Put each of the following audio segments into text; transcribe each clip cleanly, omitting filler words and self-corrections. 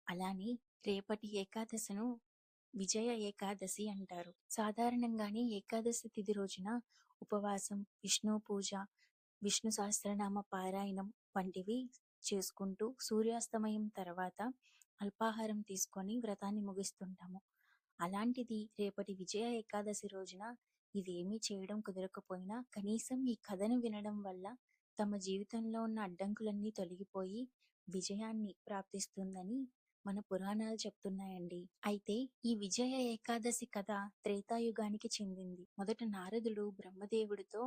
అలానే రేపటి ఏకాదశిను విజయ ఏకాదశి అంటారు. సాధారణంగానే ఏకాదశి తిథి రోజున ఉపవాసం, విష్ణు పూజ, విష్ణు సహస్రనామ పారాయణం వంటివి చేసుకుంటూ సూర్యాస్తమయం తర్వాత అల్పాహారం తీసుకొని వ్రతాన్ని ముగిస్తుంటాము. అలాంటిది రేపటి విజయ ఏకాదశి రోజున ఇవేమీ చేయడం కుదరకపోయినా కనీసం ఈ కథను వినడం వల్ల తమ జీవితంలో ఉన్న అడ్డంకులన్నీ తొలగిపోయి విజయాన్ని ప్రాప్తిస్తుందని మన పురాణాలు చెప్తున్నాయండి. అయితే ఈ విజయ ఏకాదశి కథ త్రేతాయుగానికి చెందింది. మొదట నారదుడు బ్రహ్మదేవుడితో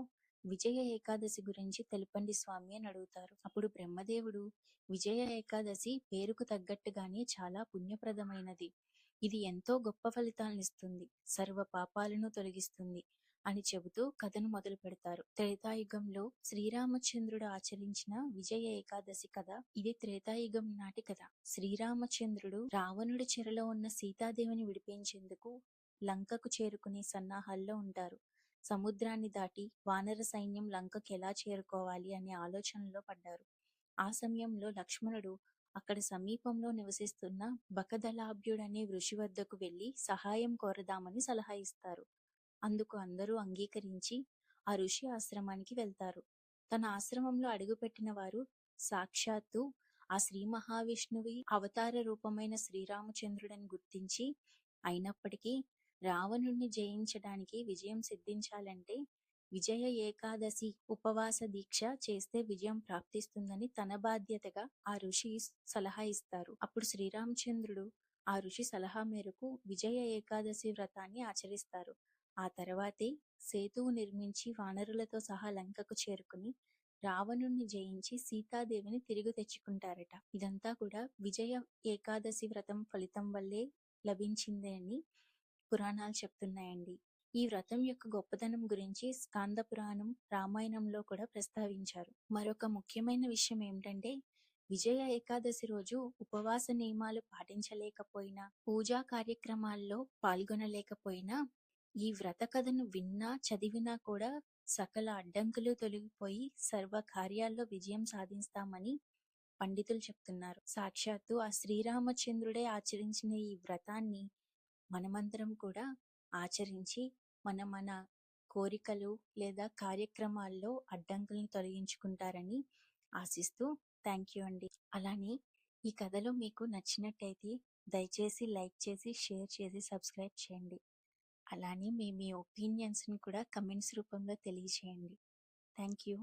విజయ ఏకాదశి గురించి తెలుపండి స్వామి అని అడుగుతారు. అప్పుడు బ్రహ్మదేవుడు విజయ ఏకాదశి పేరుకు తగ్గట్టుగానే చాలా పుణ్యప్రదమైనది. ఇది ఎంతో గొప్ప ఫలితాలనిస్తుంది, సర్వ పాపాలను తొలగిస్తుంది అని చెబుతూ కథను మొదలు పెడతారు. త్రేతాయుగంలో శ్రీరామచంద్రుడు ఆచరించిన విజయ ఏకాదశి కథ. ఇది త్రేతాయుగం నాటి కథ. శ్రీరామచంద్రుడు రావణుడి చెరలో ఉన్న సీతాదేవిని విడిపించేందుకు లంకకు చేరుకునే సన్నాహాల్లో ఉంటారు. సముద్రాన్ని దాటి వానర సైన్యం లంకకు ఎలా చేరుకోవాలి అనే ఆలోచనలో పడ్డారు. ఆ సమయంలో లక్ష్మణుడు అక్కడ సమీపంలో నివసిస్తున్న బకదలాభ్యుడనే ఋషి వద్దకు వెళ్లి సహాయం కోరదామని సలహా ఇస్తారు. అందుకు అందరూ అంగీకరించి ఆ ఋషి ఆశ్రమానికి వెళ్తారు. తన ఆశ్రమంలో అడుగుపెట్టిన వారు సాక్షాత్తు ఆ శ్రీ మహావిష్ణువి అవతార రూపమైన శ్రీరామచంద్రుడని గుర్తించి, అయినప్పటికీ రావణుణ్ణి జయించడానికి విజయం సిద్ధించాలంటే విజయ ఏకాదశి ఉపవాస దీక్ష చేస్తే విజయం ప్రాప్తిస్తుందని తన బాధ్యతగా ఆ ఋషి సలహా ఇస్తారు. అప్పుడు శ్రీరామచంద్రుడు ఆ ఋషి సలహా మేరకు విజయ ఏకాదశి వ్రతాన్ని ఆచరిస్తారు. ఆ తర్వాతే సేతువు నిర్మించి వానరులతో సహా లంకకు చేరుకుని రావణుణ్ణి జయించి సీతాదేవిని తిరిగి తెచ్చుకుంటారట. ఇదంతా కూడా విజయ ఏకాదశి వ్రతం ఫలితం వల్లే లభించిందే అని పురాణాలు చెప్తున్నాయండి. ఈ వ్రతం యొక్క గొప్పతనం గురించి స్కాంద పురాణం, రామాయణంలో కూడా ప్రస్తావించారు. మరొక ముఖ్యమైన విషయం ఏమిటంటే విజయ ఏకాదశి రోజు ఉపవాస నియమాలు పాటించలేకపోయినా, పూజా కార్యక్రమాల్లో పాల్గొనలేకపోయినా ఈ వ్రత కథను విన్నా చదివినా కూడా సకల అడ్డంకులు తొలగిపోయి సర్వ కార్యాల్లో విజయం సాధిస్తామని పండితులు చెప్తున్నారు. సాక్షాత్తు ఆ శ్రీరామచంద్రుడే ఆచరించిన ఈ వ్రతాన్ని మనమందరం కూడా ఆచరించి మన కోరికలు లేదా కార్యక్రమాల్లో అడ్డంకులను తొలగించుకుంటారని ఆశిస్తూ థ్యాంక్ యూ అండి. అలానే ఈ కథలో మీకు నచ్చినట్టయితే దయచేసి లైక్ చేసి, షేర్ చేసి, సబ్స్క్రైబ్ చేయండి. అలానే మీ ఒపీనియన్స్ని కూడా కమెంట్స్ రూపంలో తెలియజేయండి. Thank you.